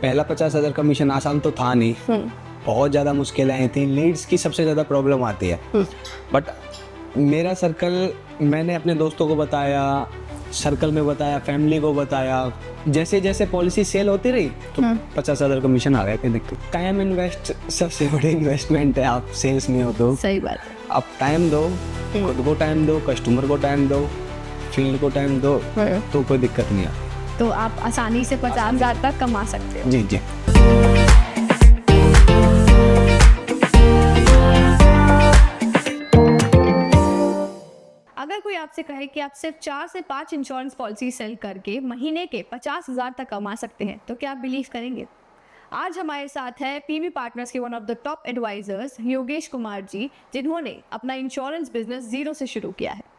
पहला 50,000 कमीशन आसान तो था नहीं, बहुत ज़्यादा मुश्किलें आई थी। लीड्स की सबसे ज़्यादा प्रॉब्लम आती है, बट मेरा सर्कल, मैंने अपने दोस्तों को बताया, सर्कल में बताया, फैमिली को बताया। जैसे जैसे पॉलिसी सेल होती रही तो 50,000 कमीशन आ गया। फिर देखो, टाइम इन्वेस्ट सबसे बड़ी इन्वेस्टमेंट है। आप सेल्स में हो तो सही बात है। आप टाइम दो, खुद को टाइम दो, कस्टमर को टाइम दो, फील्ड को टाइम दो, तो कोई दिक्कत नहीं आती। तो आप आसानी से 50,000 तक कमा सकते हो। जी जी। अगर कोई आपसे कहे कि आप सिर्फ 4 से 5 इंश्योरेंस पॉलिसी सेल करके महीने के 50,000 तक कमा सकते हैं, तो क्या आप बिलीव करेंगे? आज हमारे साथ है पीवी पार्टनर्स के one of the top advisors Yogesh Kumar ji, जिन्होंने अपना इंश्योरेंस बिजनेस जीरो से शुरू किया है।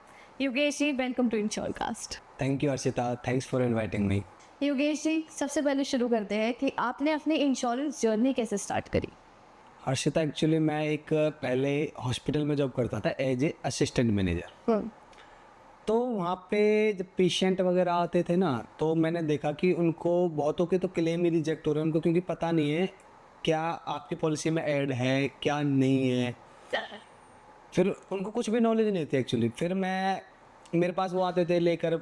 Yogesh ji, welcome to Insurecast. Thank you Arshita, thanks for inviting me. Yogesh ji, सबसे पहले शुरू करते हैं कि आपने अपनी इंश्योरेंस जर्नी कैसे स्टार्ट करी? हर्षिता, एक्चुअली मैं एक पहले हॉस्पिटल में जॉब करता था एज ए असिस्टेंट मैनेजर। तो वहाँ पे जब पेशेंट वगैरह आते थे ना, तो मैंने देखा कि उनको बहुतों के तो क्लेम ही रिजेक्ट हो रहे हैं उनको, क्योंकि पता नहीं है क्या आपकी पॉलिसी में ऐड है क्या नहीं है। फिर उनको कुछ भी नॉलेज नहीं थी एक्चुअली। फिर मेरे पास वो आते थे लेकर,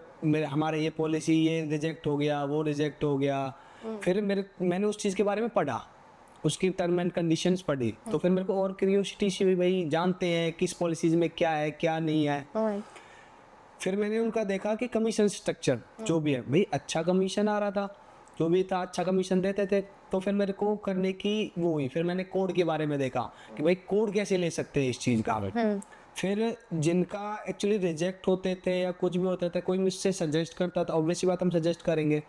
हमारे ये पॉलिसी ये रिजेक्ट हो गया, वो रिजेक्ट हो गया। फिर मैंने उस चीज़ के बारे में पढ़ा, उसकी टर्म एंड कंडीशंस पढ़ी। तो फिर मेरे को और क्यूरियोसिटी सी हुई, भाई जानते हैं किस पॉलिसीज में क्या है क्या नहीं है। फिर मैंने उनका देखा कि कमीशन स्ट्रक्चर जो भी है, भाई अच्छा कमीशन आ रहा था, जो भी था अच्छा कमीशन देते थे। तो फिर मेरे को करने की वो हुई। फिर मैंने कोड के बारे में देखा कि भाई कोड कैसे ले सकते हैं इस चीज़ का। फिर जिनका एक्चुअली रिजेक्ट होते थे या कुछ भी होता था, कोई मुझसे सजेस्ट करता था, ऑब्वियसली बात हम सजेस्ट करेंगे।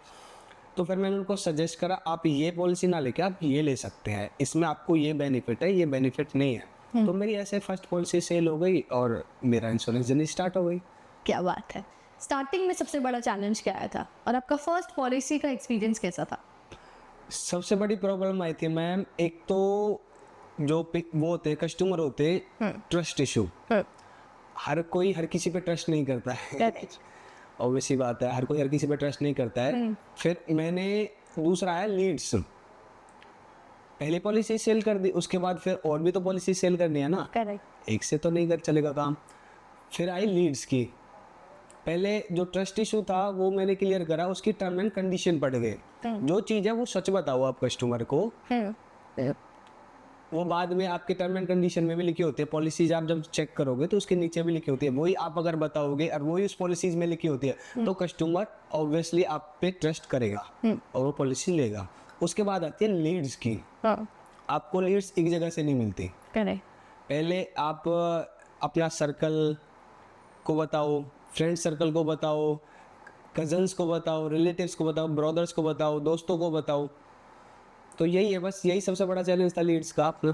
तो फिर मैंने उनको सजेस्ट करा, आप ये पॉलिसी ना लेके आप ये ले सकते हैं, इसमें आपको ये बेनिफिट है, ये बेनिफिट नहीं है। तो मेरी ऐसे फर्स्ट पॉलिसी सेल हो गई और मेरा इंश्योरेंस जर्नी स्टार्ट हो गई। क्या बात है। स्टार्टिंग में सबसे बड़ा चैलेंज क्या आया था और आपका फर्स्ट पॉलिसी का एक्सपीरियंस कैसा था? सबसे बड़ी प्रॉब्लम आई थी मैम, एक तो जो वो होते कस्टमर होते, ट्रस्ट इशू। हर कोई हर किसी पे ट्रस्ट नहीं करता है, ऑब्वियसली बात है, हर कोई हर किसी पे ट्रस्ट नहीं करता है। फिर मैंने दूसरा आया लीड्स। पहले पॉलिसी सेल कर दी, उसके बाद फिर और भी तो पॉलिसी सेल करनी है ना, करेक्ट। एक से तो नहीं कर चलेगा काम। फिर आई लीड्स की। पहले जो ट्रस्ट इशू था वो मैंने क्लियर करा, उसकी टर्म एंड कंडीशन पढ़ गए। जो चीज़ है वो सच बताओ आप कस्टमर को, वो बाद में आपके टर्म एंड कंडीशन में भी लिखी होती है। पॉलिसीज आप जब चेक करोगे तो उसके नीचे भी लिखी होती है, वही आप अगर बताओगे और वही उस पॉलिसीज में लिखी होती है, तो कस्टमर ऑब्वियसली आप पे ट्रस्ट करेगा और वो पॉलिसी लेगा। उसके बाद आती है लीड्स की। आपको लीड्स एक जगह से नहीं मिलती। करेक्ट। पहले आप अपना सर्कल को बताओ, फ्रेंड सर्कल को बताओ, कजन्स को बताओ, रिलेटिव्स को बताओ, ब्रदर्स को बताओ, दोस्तों को बताओ। तो यही है, बस यही सबसे बड़ा चैलेंज था लीड्स का अपना।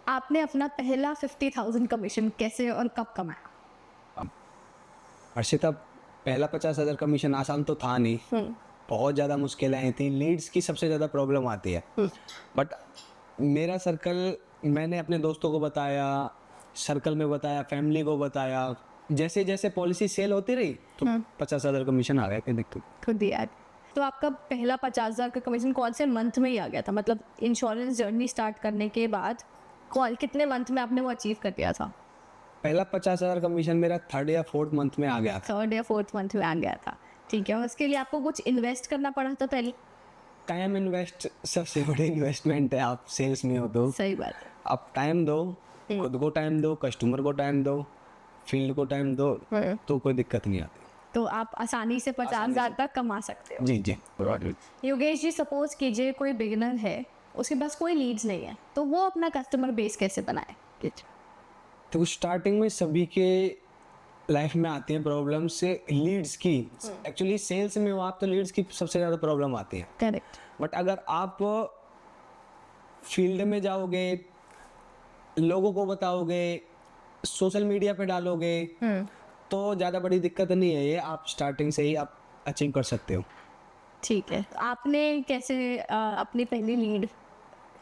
आपने अपना पहला 50,000 कमीशन कैसे और कब कमाया? हर्षिता, पहला 50,000 कमीशन आसान तो था नहीं, बहुत ज़्यादा मुश्किलें आई थी। लीड्स की सबसे ज़्यादा प्रॉब्लम आती है, बट मेरा सर्कल, मैंने अपने दोस्तों को बताया, सर्कल में बताया, फैमिली को बताया। जैसे जैसे पॉलिसी सेल होती रही तो 50,000 कमीशन आ गया। फिर देखो, खुद यार। तो आपका पहला 50,000 का कमीशन कौन से मंथ में ही आ गया था? मतलब इंश्योरेंस जर्नी स्टार्ट करने के बाद कितने मंथ में आपने वो अचीव कर लिया था? पहला 50,000 कमीशन मेरा 3rd या 4th मंथ में आ गया था। 3rd या 4th मंथ में आ गया था। ठीक है, और उसके लिए आपको कुछ इन्वेस्ट करना पड़ा था पहले? टाइम इन्वेस्ट सबसे बड़ी इन्वेस्टमेंट है। आप सेल्स में हो तो सही बात है। आप टाइम दो, खुद को टाइम दो, कस्टमर को टाइम दो, फील्ड को टाइम दो, तो कोई दिक्कत नहीं आती। तो आप आसानी से 50,000 तक कमा सकते हो। जी जी। योगेश जी, सपोज कीजिए कोई बिगिनर है, उसके पास कोई लीड्स नहीं है, तो वो अपना कस्टमर बेस कैसे बनाए? तो स्टार्टिंग में सभी के लाइफ में आती है प्रॉब्लम से लीड्स की। एक्चुअली सेल्स में हो आप तो लीड्स की सबसे ज़्यादा प्रॉब्लम आती है। करेक्ट। बट अगर आप फील्ड में जाओगे, लोगों को बताओगे, सोशल मीडिया पे डालोगे, तो ज़्यादा बड़ी दिक्कत नहीं है। ये आप स्टार्टिंग से ही आप अचीव कर सकते हो। ठीक है, आपने कैसे अपनी पहली लीड?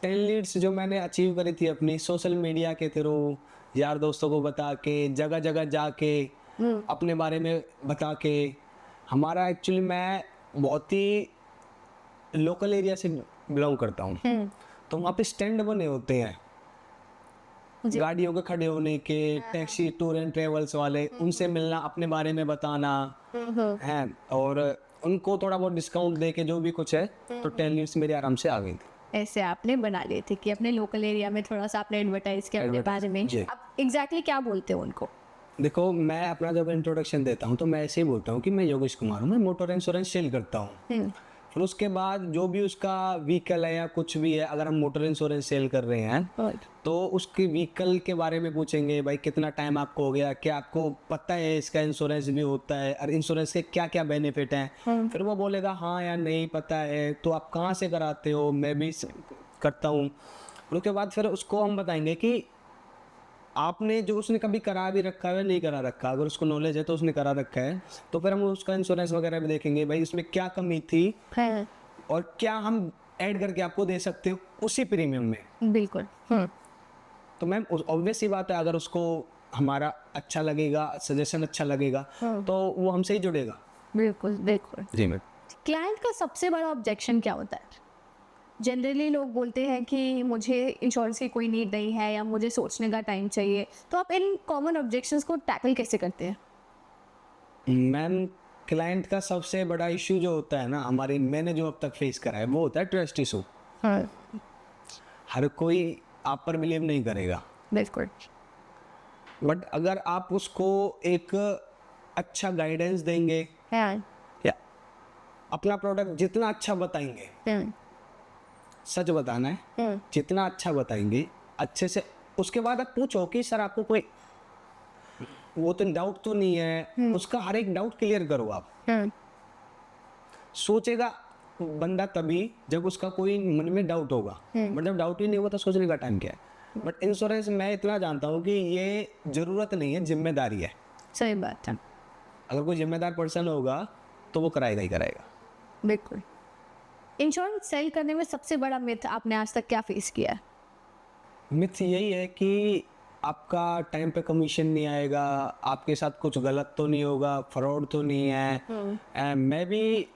10 लीड्स जो मैंने अचीव करी थी अपनी सोशल मीडिया के थ्रू, यार दोस्तों को बता के, जगह जगह जाके अपने बारे में बता के। हमारा एक्चुअली मैं बहुत ही लोकल एरिया से बिलोंग करता हूँ, तो वहाँ पे स्टैंड बने होते हैं गाड़ियों के खड़े होने के, टैक्सी टूर एंड ट्रेवल्स वाले, उनसे मिलना, अपने बारे में बताना है, और उनको थोड़ा बहुत डिस्काउंट दे के जो भी कुछ है, तो 10 लीड्स मेरी आराम से आ गई थी। ऐसे आपने बना लिए थे कि अपने लोकल एरिया में थोड़ा सा आपने एडवर्टाइज किया अपने बारे में। जी। अब एग्जैक्टली क्या बोलते हो उनको? देखो, मैं अपना जब इंट्रोडक्शन देता हूँ तो मैं ऐसे ही बोलता हूँ कि मैं योगेश कुमार हूँ, मैं मोटर इंश्योरेंस सेल करता हूँ। फिर उसके बाद जो भी उसका व्हीकल है या कुछ भी है, अगर हम मोटर इंश्योरेंस सेल कर रहे हैं तो उसके व्हीकल के बारे में पूछेंगे, भाई कितना टाइम आपको हो गया, क्या आपको पता है इसका इंश्योरेंस भी होता है और इंश्योरेंस के क्या क्या बेनिफिट हैं। फिर वो बोलेगा हाँ या नहीं पता है, तो आप कहाँ से कराते हो, मैं भी करता हूँ। उसके बाद फिर उसको हम बताएंगे कि आपने जो उसने कभी करा भी रखा है नहीं करा रखा, अगर उसको नॉलेज है तो उसने करा रखा है, तो फिर हम उसका इंश्योरेंस वगैरह भी देखेंगे, भाई इसमें क्या कमी थी और क्या हम ऐड करके आपको दे सकते हो उसी प्रीमियम में। बिल्कुल। तो मैम ऑब्वियस सी बात है, अगर उसको हमारा अच्छा लगेगा, सजेशन अच्छा लगेगा, तो वो हमसे ही जुड़ेगा। बिल्कुल बिल्कुल। जी मैम। क्लाइंट का सबसे बड़ा ऑब्जेक्शन क्या होता है? जनरली लोग बोलते हैं कि मुझे इंश्योरेंस की कोई नीड नहीं है या मुझे सोचने का टाइम चाहिए, तो आप इन कॉमन ऑब्जेक्शंस को टैकल कैसे करते हैं? मैम, क्लाइंट का सबसे बड़ा इश्यू जो होता है ना, हमारी मैंने जो अब तक फेस करा है, वो होता है ट्रस्ट इशू। हर कोई आप पर बिलीव नहीं करेगा, बिल्कुल। बट अगर आप उसको एक अच्छा गाइडेंस देंगे या अपना प्रोडक्ट जितना अच्छा बताएंगे, सच बताना है, जितना अच्छा बताएंगे अच्छे से, उसके बाद आप पूछो कि सर आपको कोई वो तो डाउट तो नहीं है, उसका हर एक डाउट क्लियर करो आप। सोचेगा बंदा तभी जब उसका कोई मन में डाउट होगा, बट जब डाउट ही नहीं होगा तो सोचने का टाइम क्या है। बट इंश्योरेंस मैं इतना जानता हूँ कि ये जरूरत नहीं है, जिम्मेदारी है। सही बात है। अगर कोई जिम्मेदार पर्सन होगा तो वो कराएगा ही कराएगा। बिल्कुल। इंश्योरेंस सेल करने में सबसे बड़ा मिथ आपने आज तक क्या फेस किया है? मिथ यही है कि आपका टाइम पे कमीशन नहीं आएगा, आपके साथ कुछ गलत तो नहीं होगा, फ्रॉड तो नहीं है। मैं भी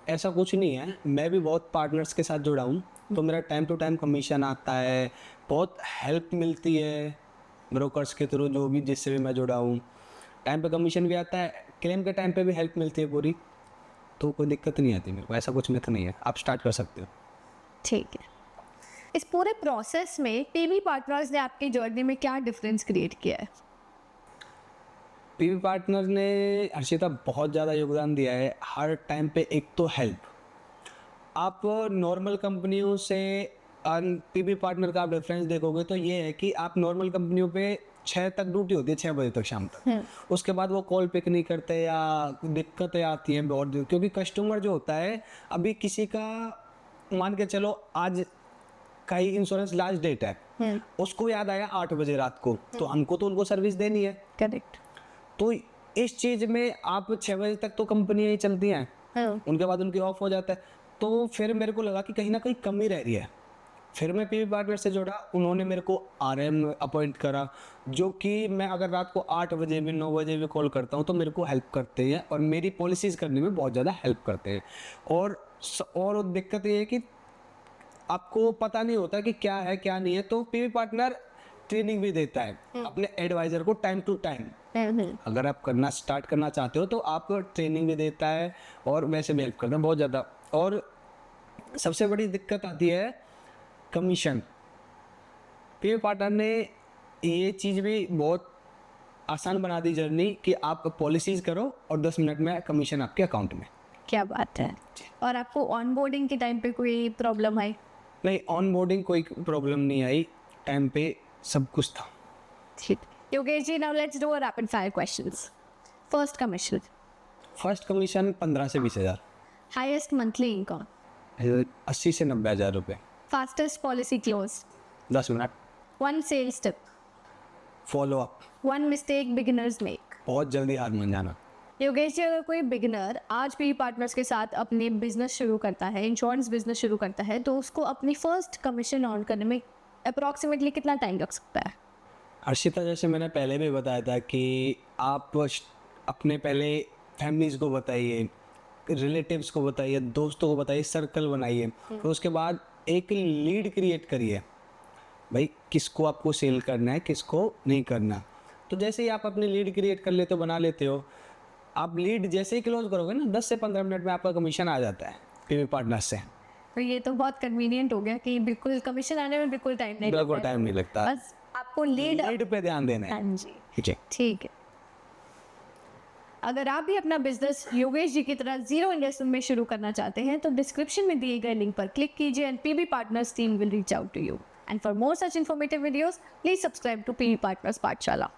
ऐसा कुछ नहीं है, मैं भी बहुत पार्टनर्स के साथ जुड़ा हूँ, तो मेरा टाइम टू टाइम कमीशन आता है, बहुत हेल्प मिलती है ब्रोकर्स के थ्रू, जो भी जिससे भी मैं जुड़ा हूँ, टाइम पे कमीशन भी आता है, क्लेम के टाइम पे भी हेल्प मिलती है पूरी, तो कोई दिक्कत नहीं आती मेरे को, ऐसा कुछ मिथ नहीं है, आप स्टार्ट कर सकते हो। ठीक है। इस पूरे प्रोसेस में पीबी पार्टनर्स ने आपकी जर्नी में क्या डिफरेंस क्रिएट किया है? पीवी पार्टनर ने हर्षिता बहुत ज़्यादा योगदान दिया है हर टाइम पे। एक तो हेल्प, आप नॉर्मल कंपनियों से पीवी पार्टनर का आप डिफरेंस देखोगे तो ये है कि आप नॉर्मल कंपनियों पे 6 तक ड्यूटी होती है, 6 बजे तक शाम तक, उसके बाद वो कॉल पिक नहीं करते या दिक्कतें आती हैं बहुत, क्योंकि कस्टमर जो होता है, अभी किसी का मान के चलो आज का ही इंश्योरेंस लास्ट डेट है, उसको याद आया 8 बजे रात को, तो हमको तो उनको सर्विस देनी है। करेक्ट। तो इस चीज में आप 6 बजे तक तो कंपनियां ही चलती हैं, उनके बाद उनकी ऑफ हो जाता है, तो फिर मेरे को लगा कि कहीं ना कहीं कमी रह रही है। फिर मैं पीवी पार्टनर से जुड़ा, उन्होंने मेरे को आरएम अपॉइंट करा, जो कि मैं अगर रात को 8 बजे भी 9 बजे भी कॉल करता हूँ तो मेरे को हेल्प करते हैं और मेरी पॉलिसीज करने में बहुत ज़्यादा हेल्प करते हैं। और दिक्कत ये है कि आपको पता नहीं होता कि क्या है क्या नहीं है, तो पीवी पार्टनर ट्रेनिंग भी देता है अपने एडवाइजर को टाइम टू टाइम। अगर आप करना स्टार्ट करना चाहते हो तो आप ट्रेनिंग भी देता है और वैसे भी हेल्प करता है बहुत ज़्यादा। और सबसे बड़ी दिक्कत आती है कमीशन। पीवी पार्टनर ने ये चीज़ भी बहुत आसान बना दी जर्नी कि आप पॉलिसीज करो और 10 मिनट में कमीशन आपके अकाउंट में। क्या बात है। और आपको ऑनबोर्डिंग के टाइम पे कोई प्रॉब्लम आई? नहीं, ऑन बोर्डिंग कोई प्रॉब्लम नहीं आई, टाइम पे सब कुछ था। ठीक। Yogesh ji, now let's do a rapid fire questions. First commission. First commission 15 से 20,000। Highest monthly income. 80 से 90,000 रुपये। Fastest policy close. 10 minute. One sales tip. Follow up. One mistake beginners make. बहुत जल्दी हार मान जाना। योगेश जी, अगर कोई बिगिनर आज पीवी पार्टनर्स के साथ अपने बिजनेस शुरू करता है, इंश्योरेंस बिजनेस शुरू करता है, तो उसको अपनी फर्स्ट कमीशन अर्न करने में अप्रॉक्सीमेटली कितना टाइम लग सकता है? हर्षिता, जैसे मैंने पहले भी बताया था कि आप अपने पहले फैमिलीज को बताइए, रिलेटिव्स को बताइए, दोस्तों को बताइए, सर्कल बनाइए, फिर उसके बाद एक लीड क्रिएट करिए भाई, किसको आपको सेल करना है, किसको नहीं करना। तो जैसे ही आप अपनी लीड क्रिएट कर लेते हो, बना लेते हो, आप लीड जैसे ही क्लोज करोगे ना 10 से 15 मिनट में आपका कमीशन आ जाता है पीवी पार्टनर्स से। तो ये तो बहुत कन्वीनियंट हो गया कि बिल्कुल कमीशन आने में बिल्कुल टाइम नहीं बिल्कुल लगता है। टाइम नहीं लगता, बस आपको लीड लीड पे ध्यान देना है। हाँ जी, ठीक है। ठीक है। अगर आप भी अपना बिजनेस योगेश जी की तरह जीरो इन्वेस्टमेंट में शुरू करना चाहते हैं तो डिस्क्रिप्शन में दिए गए लिंक पर क्लिक कीजिए and PB partners team will reach out to you. And for more such informative videos please subscribe to PB partners पाठशाला।